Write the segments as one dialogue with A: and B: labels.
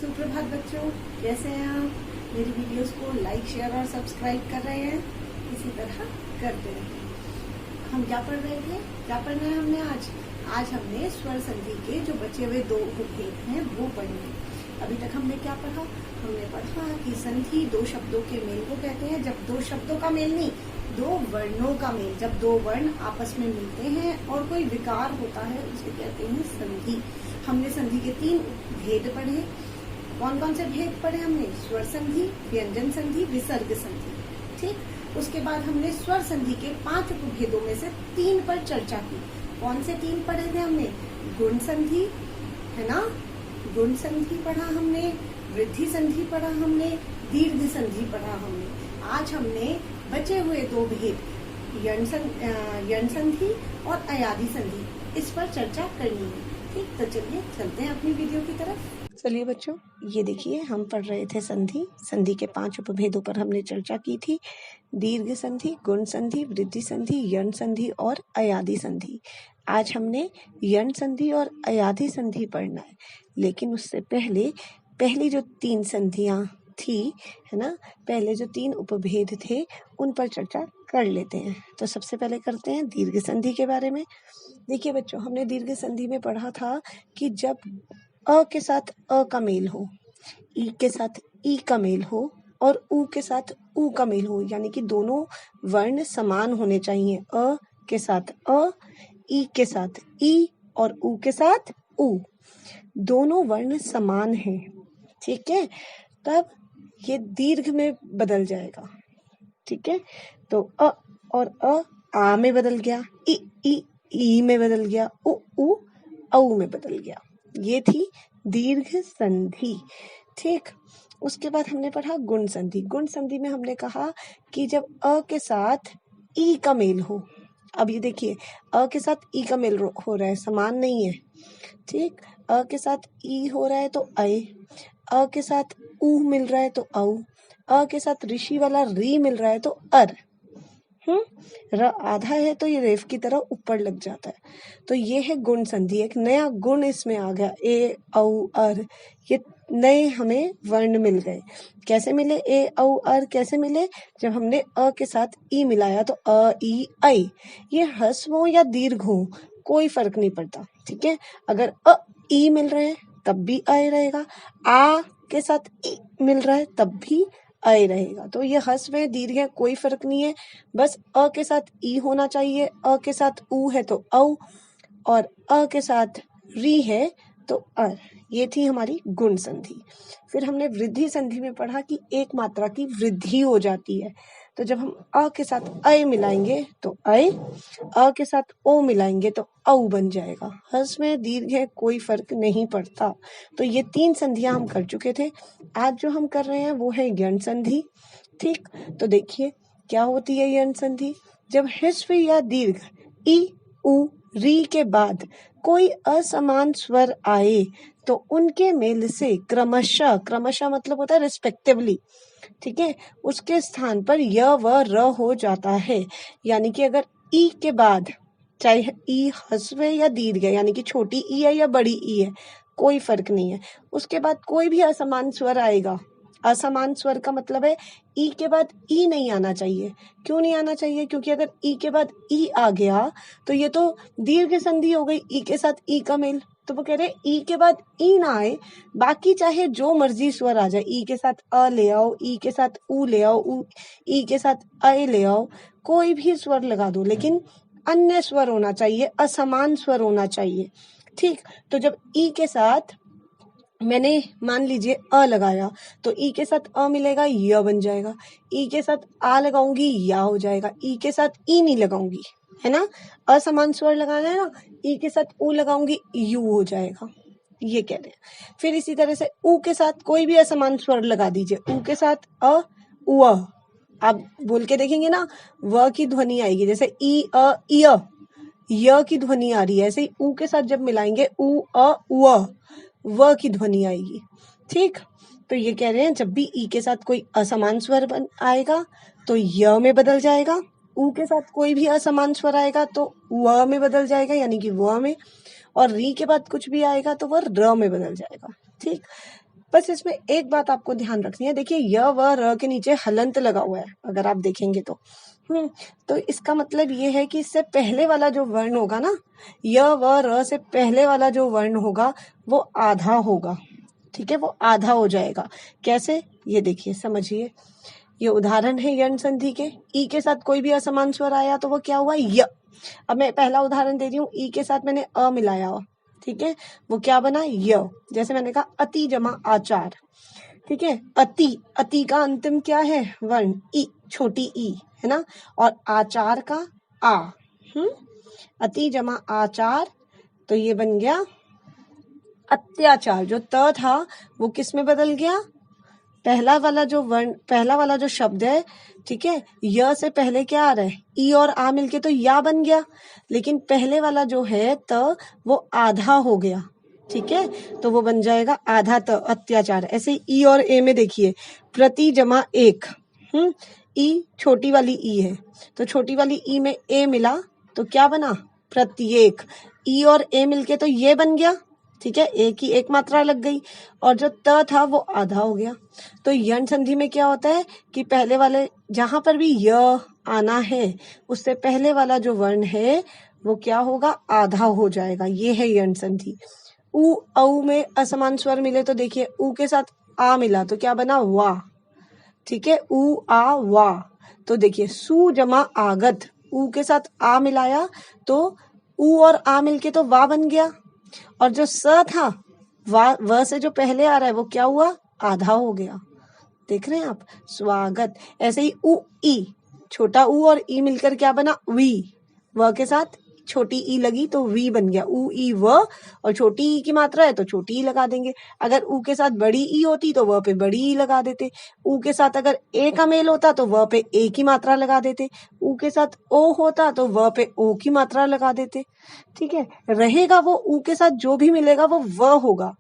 A: सुप्रभात बच्चों, कैसे हैं आप? मेरी वीडियोस को लाइक, शेयर और सब्सक्राइब कर रहे हैं? इसी तरह करते रहिए। हम क्या पढ़ रहे थे? क्या पढ़ना है हमने आज हमने स्वर संधि के जो बचे हुए दो उपभेद हैं वो पढ़ने। अभी तक हमने क्या पढ़ा? हमने पढ़ा कि संधि दो शब्दों के मेल को कहते हैं। जब दो शब्दों का मेल नहीं, दो वर्णों का मेल, जब दो वर्ण आपस में मिलते हैं और कोई विकार होता है उसे कहते हैं संधि। हमने संधि के 3 भेद पढ़े। कौन कौन से भेद पढ़े हमने? स्वर संधि, व्यंजन संधि, विसर्ग संधि। ठीक, उसके बाद हमने स्वर संधि के 5 उपभेदों में से 3 पर चर्चा की। कौन से 3 पढ़े थे हमने? गुण संधि, है ना, गुण संधि पढ़ा हमने, वृद्धि संधि पढ़ा हमने, दीर्घ संधि पढ़ा हमने। आज हमने बचे हुए 2 भेद यण संधि और अयादि संधि, इस पर चर्चा करनी है। ठीक, तो चलिए चलते हैं अपनी वीडियो की तरफ। चलिए बच्चों, ये देखिए हम पढ़ रहे थे संधि के 5 उपभेदों पर हमने चर्चा की थी। दीर्घ संधि, गुण संधि, वृद्धि संधि, यण संधि और अयादि संधि। आज हमने यण संधि और अयादि संधि पढ़ना है, लेकिन उससे पहली जो 3 संधियां थी, है ना, पहले जो 3 उपभेद थे उन पर चर्चा कर लेते हैं। तो सबसे पहले करते हैं दीर्घ संधि के बारे में। देखिए बच्चों, हमने दीर्घ संधि में पढ़ा था कि जब अ के साथ अ का मेल हो, ई के साथ ई का मेल हो और ऊ के साथ ऊ का मेल हो, यानी कि दोनों वर्ण समान होने चाहिए। अ के साथ अ, ई के साथ ई और ऊ के साथ ऊ, दोनों वर्ण समान हैं। ठीक है, तब ये दीर्घ में बदल जाएगा। ठीक है, तो अ और आ में बदल गया, ई में बदल गया, उ औ में बदल गया। ये थी दीर्घ संधि। ठीक, उसके बाद हमने पढ़ा गुण संधि। गुण संधि में हमने कहा कि जब अ के साथ ई का मेल हो। अब ये देखिए, अ के साथ ई का मेल हो रहा है, समान नहीं है। ठीक, अ के साथ ई हो रहा है तो अय, अ के साथ ऊ मिल रहा है तो औ, अ के साथ ऋषि वाला री मिल रहा है तो अर। र आधा है तो ये रेफ की तरह ऊपर लग जाता है। तो ये है गुण संधि, एक नया गुण इसमें आ गया। ए औ अर, ये नए हमें वर्ण मिल गए। कैसे मिले? ए औ अर कैसे मिले? जब हमने अ के साथ ई मिलाया तो अ ई ऐ। ये ह्रस्व हो या दीर्घ हो कोई फर्क नहीं पड़ता। ठीक है, अगर अ ई मिल रहे हैं तब भी अ रहेगा, आ के साथ ई मिल रहा है तब भी अय रहेगा। तो ये ह्रस्व है, दीर्घ है, कोई फर्क नहीं है। बस अ के साथ ई होना चाहिए, अ के साथ ऊ है तो औ, और अ के साथ री है तो अर। ये थी हमारी गुण संधि। फिर हमने वृद्धि संधि में पढ़ा कि एक मात्रा की वृद्धि हो जाती है। तो जब हम अ के साथ अय मिलाएंगे तो अय, अ के साथ ओ मिलाएंगे तो औ बन जाएगा। ह्रस्व में, दीर्घ है, कोई फर्क नहीं पड़ता। तो ये 3 संधियां हम कर चुके थे। आज जो हम कर रहे हैं वो है यण संधि। ठीक, तो देखिए क्या होती है यण संधि? जब ह्रस्व या दीर्घ ई, उ, री के बाद कोई असमान स्वर आए तो उनके मेल से क्रमशः मतलब होता है रिस्पेक्टिवली, ठीक है, उसके स्थान पर य व र हो जाता है। यानी कि अगर ई के बाद, चाहे ई ह्रस्व है या दीर्घ है, यानी कि छोटी ई है या बड़ी ई है, कोई फर्क नहीं है, उसके बाद कोई भी असमान स्वर आएगा। असमान स्वर का मतलब है ई के बाद ई नहीं आना चाहिए। क्यों नहीं आना चाहिए? क्योंकि अगर ई के बाद ई आ गया तो ये तो दीर्घ संधि हो गई, ई के साथ ई का मेल। तो वो कह रहे ई के बाद ई ना आए, बाकी चाहे जो मर्जी स्वर आ जाए, ई के साथ अ ले आओ, ई के साथ ऊ ले आओ, ई के साथ अय ले आओ, कोई भी स्वर लगा दो, लेकिन अन्य स्वर होना चाहिए, असमान स्वर होना चाहिए। ठीक, तो जब ई के साथ मैंने मान लीजिए अ लगाया तो ई के साथ अ मिलेगा, य बन जाएगा। ई के साथ आ लगाऊंगी, या हो जाएगा। ई के साथ ई नहीं लगाऊंगी, है ना, असमान स्वर लगाना है ना, ई के साथ ऊ लगाऊंगी, यू हो जाएगा। ये कह रहे हैं। फिर इसी तरह से ऊ के साथ कोई भी असमान स्वर लगा दीजिए। ऊ के साथ अ, उ, आप बोल के देखेंगे ना, व की ध्वनि आएगी। जैसे ई अ इय, य की ध्वनि आ रही है, ऐसे ही ऊ के साथ जब मिलाएंगे ऊ अ उ, व की ध्वनि आएगी। ठीक, तो ये कह रहे हैं जब भी ई के साथ कोई असमान स्वर आएगा तो य में बदल जाएगा, ऊ के साथ कोई भी असमान स्वर आएगा तो व में बदल जाएगा, यानी कि व में, और री के बाद कुछ भी आएगा तो वह र में बदल जाएगा। ठीक, बस इसमें एक बात आपको ध्यान रखनी है, देखिए य व र के नीचे हलंत लगा हुआ है, अगर आप देखेंगे तो तो इसका मतलब ये है कि इससे पहले वाला जो वर्ण होगा ना, य व र से पहले वाला जो वर्ण होगा वो आधा होगा, ठीक है, वो आधा हो जाएगा। कैसे, ये देखिए समझिए, ये उदाहरण है यण संधि के। ई के साथ कोई भी असमान स्वर आया तो वो क्या हुआ, य। अब मैं पहला उदाहरण दे रही हूँ, ई के साथ मैंने अ मिलाया, ठीक है, वो क्या बना, य। जैसे मैंने कहा अति जमा आचार, ठीक है, अति, अति का अंतिम क्या है, वर्ण ई, छोटी ई है ना, और आचार का आ, अति जमा आचार, तो ये बन गया अत्याचार। जो त था वो किस में बदल गया, पहला वाला जो वर्ण, पहला वाला जो शब्द है, ठीक है, य से पहले क्या आ रहा है, ई और आ मिलके तो या बन गया, लेकिन पहले वाला जो है त वो आधा हो गया, ठीक है, तो वो बन जाएगा आधा त, अत्याचार। ऐसे ई और ए में देखिए, प्रति जमा एक, ई छोटी वाली ई है, तो छोटी वाली ई में ए मिला तो क्या बना, प्रत्येक। ई और ए मिलके तो ये बन गया, ठीक है, एक ही एक मात्रा लग गई, और जो त था वो आधा हो गया। तो यण संधि में क्या होता है कि पहले वाले, जहां पर भी य आना है उससे पहले वाला जो वर्ण है वो क्या होगा, आधा हो जाएगा। ये है यण संधि। उ औ में असमान स्वर मिले तो देखिए, उ के साथ आ मिला तो क्या बना, वा, ठीक है, उ आ वा। तो देखिए सु जमा आगत, उ के साथ आ मिलाया तो उ और आ मिलके तो वा बन गया, और जो स था व से जो पहले आ रहा है वो क्या हुआ, आधा हो गया। देख रहे हैं आप, स्वागत। ऐसे ही उ ई, छोटा उ और ई मिलकर क्या बना, वी, व के साथ छोटी ई लगी तो वी बन गया, उ ई व, और छोटी ई की मात्रा है तो छोटी ई लगा देंगे। अगर उ के साथ बड़ी ई होती तो व पे बड़ी ई लगा देते, उ के साथ अगर ए का मेल होता तो व पे ए की मात्रा लगा देते, उ के साथ ओ होता तो व पे ओ की मात्रा लगा देते, ठीक है। रहेगा वो उ के साथ जो भी मिलेगा वो व होगा,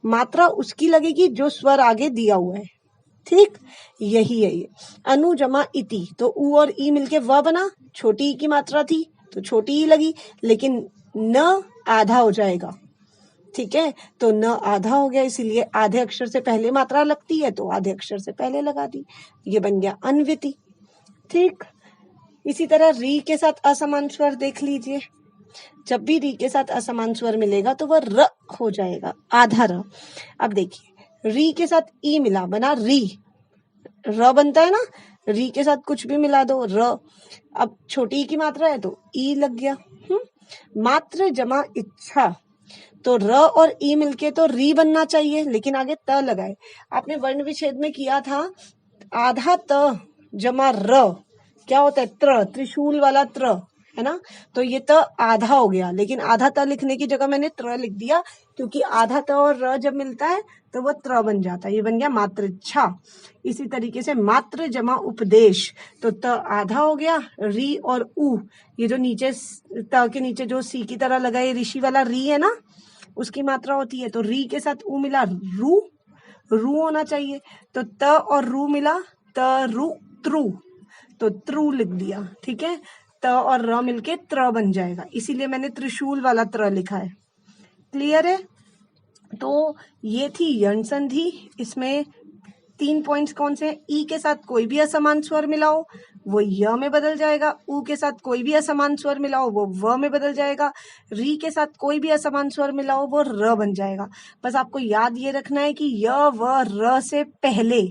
A: मात्रा उसकी लगेगी जो स्वर आगे दिया हुआ है, ठीक, यही है ये। अनु जमा इति, तो उ और ई मिलके व बना, छोटी ई की मात्रा थी तो छोटी ई लगी, लेकिन न आधा हो जाएगा, ठीक है, तो न आधा हो गया, इसीलिए आधे अक्षर से पहले मात्रा लगती है तो आधे अक्षर से पहले लगा दी, ये बन गया अन्विति, ठीक। इसी तरह री के साथ असमान स्वर देख लीजिए, जब भी री के साथ असमान स्वर मिलेगा तो वह र हो जाएगा, आधा र। अब देखिए री के साथ ई मिला, बना री, र बनता है ना, री के साथ कुछ भी मिला दो, र। अब छोटी ई की मात्रा है तो ई लग गया, मात्र जमा इच्छा, तो र और ई मिलके तो री बनना चाहिए, लेकिन आगे त लगाए। आपने वर्ण विच्छेद में किया था, आधा त जमा र क्या होता है, त्र, त्रिशूल वाला त्र, है ना, तो ये त आधा हो गया, लेकिन आधा त लिखने की जगह मैंने त्र लिख दिया, क्योंकि आधा त और र जब मिलता है तो वो त्र बन जाता है, ये बन गया मातृच्छा। इसी तरीके से मात्र जमा उपदेश, तो त आधा हो गया, री और उ, ये जो नीचे त के नीचे जो सी की तरह लगा ये ऋषि वाला री है ना, उसकी मात्रा होती है, तो री के साथ उ मिला, रू, रू होना चाहिए, तो त और रू मिला, त रू त्रु, तो त्रु लिख दिया, ठीक है, त और र मिलके त्र बन जाएगा, इसीलिए मैंने त्रिशूल वाला त्र लिखा है, क्लियर है। तो ये थी यण संधि, इसमें 3 पॉइंट्स कौन से हैं, ई के साथ कोई भी असमान स्वर मिलाओ वो य में बदल जाएगा, उ के साथ कोई भी असमान स्वर मिलाओ वो व में बदल जाएगा, री के साथ कोई भी असमान स्वर मिलाओ वो र बन जाएगा। बस आपको याद ये रखना है कि य व र से पहले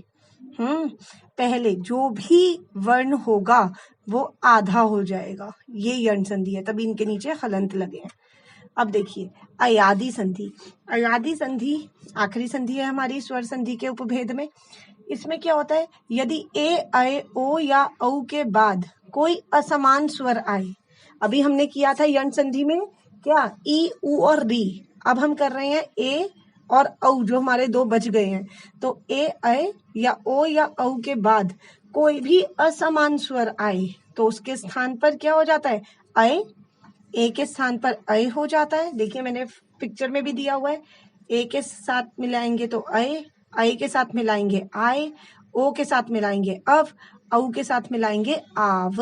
A: पहले जो भी वर्ण होगा वो आधा हो जाएगा, ये यण संधि है, तभी इनके नीचे हलंत लगे हैं। अब देखिए अयादि संधि, अयादि संधि आखिरी संधि है हमारी स्वर संधि के उपभेद में। इसमें क्या होता है, यदि ए, ऐ, ओ या औ के बाद कोई असमान स्वर आए, अभी हमने किया था यण संधि में क्या, ई, उ और री, अब हम कर रहे हैं ए और औ, जो हमारे दो बच गए हैं, तो ए, ऐ या ओ या औ के बाद कोई भी असमान स्वर आए तो उसके स्थान पर क्या हो जाता है, ऐ, ए के स्थान पर ऐ हो जाता है। देखिए मैंने पिक्चर में भी दिया हुआ है, ए के साथ मिलाएंगे तो ऐ के साथ मिलाएंगे आय, ओ के साथ मिलाएंगे अव, औ के साथ मिलाएंगे आव।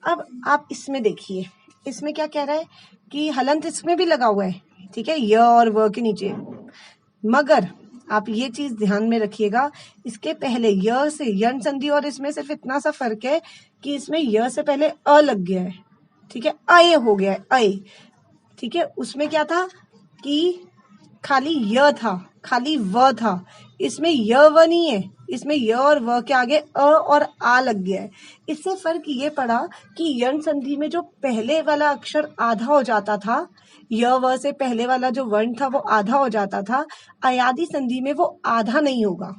A: अब आप इसमें देखिए, इसमें क्या कह रहा है कि हलंत इसमें भी लगा हुआ है, ठीक है, य और व के नीचे, मगर आप ये चीज ध्यान में रखिएगा। इसके पहले य से यण संधि और इसमें सिर्फ इतना सा फर्क है कि इसमें य से पहले अ लग गया है, ठीक है, अय हो गया है, अय, ठीक है। उसमें क्या था कि खाली य था, खाली व था, इसमें य व नहीं है, इसमें य और व के आगे अ और आ लग गया है। इससे फर्क ये पड़ा कि यण संधि में जो पहले वाला अक्षर आधा हो जाता था, य व से पहले वाला जो वर्ण था वो आधा हो जाता था, अयादी संधि में वो आधा नहीं होगा,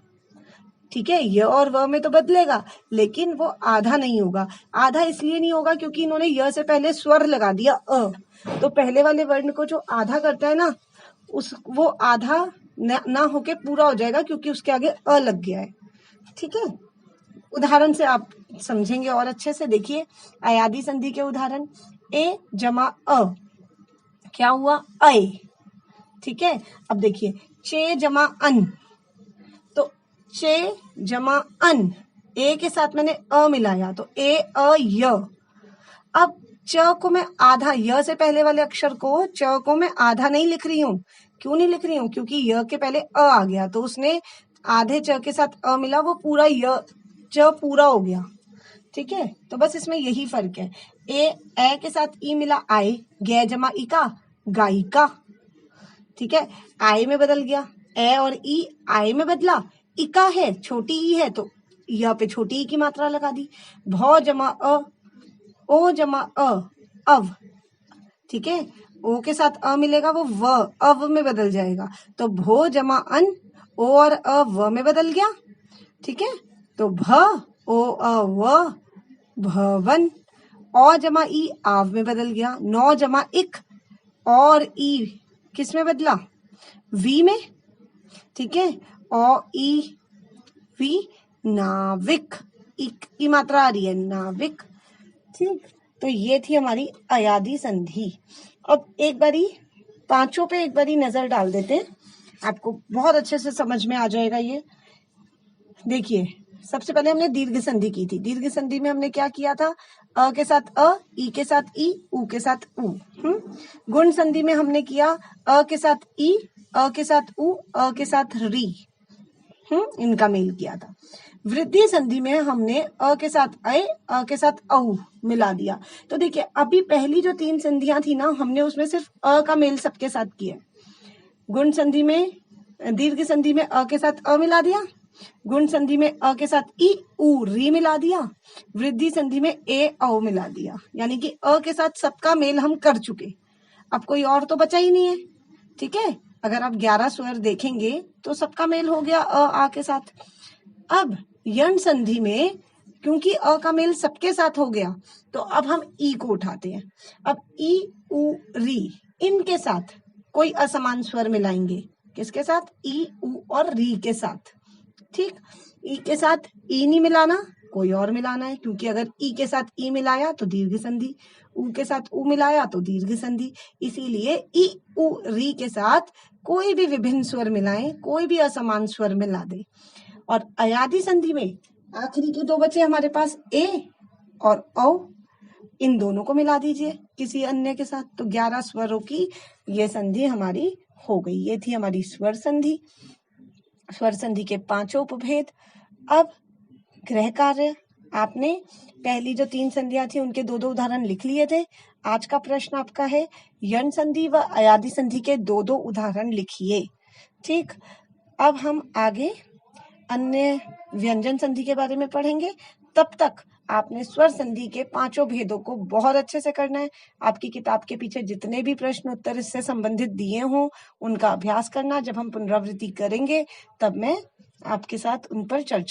A: ठीक है। य और व में तो बदलेगा लेकिन वो आधा नहीं होगा। आधा इसलिए नहीं होगा क्योंकि इन्होंने य से पहले स्वर लगा दिया अ, तो पहले वाले वर्ण को जो आधा करता है ना, वो आधा ना होके पूरा हो जाएगा क्योंकि उसके आगे अ लग गया है, ठीक है। उदाहरण से आप समझेंगे और अच्छे से। देखिए अयादी संधि के उदाहरण, ए जमा अ क्या हुआ, अय, ठीक है। अब देखिए चे जमा अन, तो चे जमा अन, ए के साथ मैंने अ मिलाया तो ए अ य। अब च को मैं आधा, य से पहले वाले अक्षर को, च को मैं आधा नहीं लिख रही हूँ। क्यों नहीं लिख रही हूँ? क्योंकि य के पहले अ आ गया तो उसने आधे च के साथ अ मिला, वो पूरा य, च पूरा हो गया, ठीक है। तो बस इसमें यही फर्क है। ए के साथ ई मिला, आए, गे जमा इका, गायिका, ठीक है। आय में बदल गया, ए और ई आय में बदला, इका है, छोटी ई है तो य पे छोटी ई की मात्रा लगा दी। भौ जमा अ, ओ जमा अ, अव, ठीक है। ओ के साथ अ मिलेगा, वो व, अव में बदल जाएगा। तो भो जमा अन, ओ और अ व में बदल गया, ठीक है। तो भ, ओ अ व, भवन। औ जमा ई आव में बदल गया। नौ जमा इक, और ई किस में बदला, वी में, ठीक है। औ ई वी, नाविक, इक की मात्रा आ रही है, नाविक, ठीक। तो ये थी हमारी अयादी संधि। अब एक बारी पांचों पे एक बारी नजर डाल देते हैं, आपको बहुत अच्छे से समझ में आ जाएगा ये। देखिए सबसे पहले हमने दीर्घ संधि की थी। दीर्घ संधि में हमने क्या किया था, अ के साथ अ, ई के साथ ई, उ के साथ उ। गुण संधि में हमने किया अ के साथ ई, अ के साथ उ, अ के साथ री, इनका मेल किया था। वृद्धि संधि में हमने अ के साथ अय, अ के साथ औ मिला दिया। तो देखिए अभी पहली जो 3 संधियां थी ना, हमने उसमें सिर्फ अ का मेल सबके साथ किया। गुण संधि में, दीर्घ संधि में अ के साथ अ मिला दिया, गुण संधि में अ के साथ ई, उ, री मिला दिया, वृद्धि संधि में ए, औ मिला दिया। यानी कि अ के साथ सबका मेल हम कर चुके, अब कोई और तो बचा ही नहीं है, ठीक है। अगर आप 11 स्वर देखेंगे तो सबका मेल हो गया अ आ के साथ। अब यण संधि में क्योंकि अ का मेल सबके साथ हो गया तो अब हम ई को उठाते हैं। अब ई, उ, री, इनके साथ कोई असमान स्वर मिलाएंगे। किसके साथ? ई, उ और री के साथ, ठीक। ई के साथ ई नहीं मिलाना, कोई और मिलाना है, क्योंकि अगर ई के साथ ई मिलाया तो दीर्घ संधि, उ के साथ उ मिलाया तो दीर्घ संधि। इसीलिए ई, उ, री के साथ कोई भी विभिन्न स्वर मिलाएं, कोई भी असमान स्वर मिला दे। और अयादी संधि में आखिरी के 2 बचे हमारे पास, ए और औ, इन दोनों को मिला दीजिए किसी अन्य के साथ, तो 11 स्वरों की ये संधि हमारी हो गई। ये थी हमारी स्वर संधि। स्वर संधि के 5 उपभेद। अब गृह कार्य, आपने पहली जो 3 संधियां थी उनके 2-2 उदाहरण लिख लिए थे। आज का प्रश्न आपका है यण संधि व अयादी संधि के 2-2 उदाहरण लिखिए, ठीक। अब हम आगे अन्य व्यंजन संधि के बारे में पढ़ेंगे। तब तक आपने स्वर संधि के 5 भेदों को बहुत अच्छे से करना है। आपकी किताब के पीछे जितने भी प्रश्न उत्तर इससे संबंधित दिए हों उनका अभ्यास करना। जब हम पुनरावृत्ति करेंगे तब मैं आपके साथ उन पर चर्चा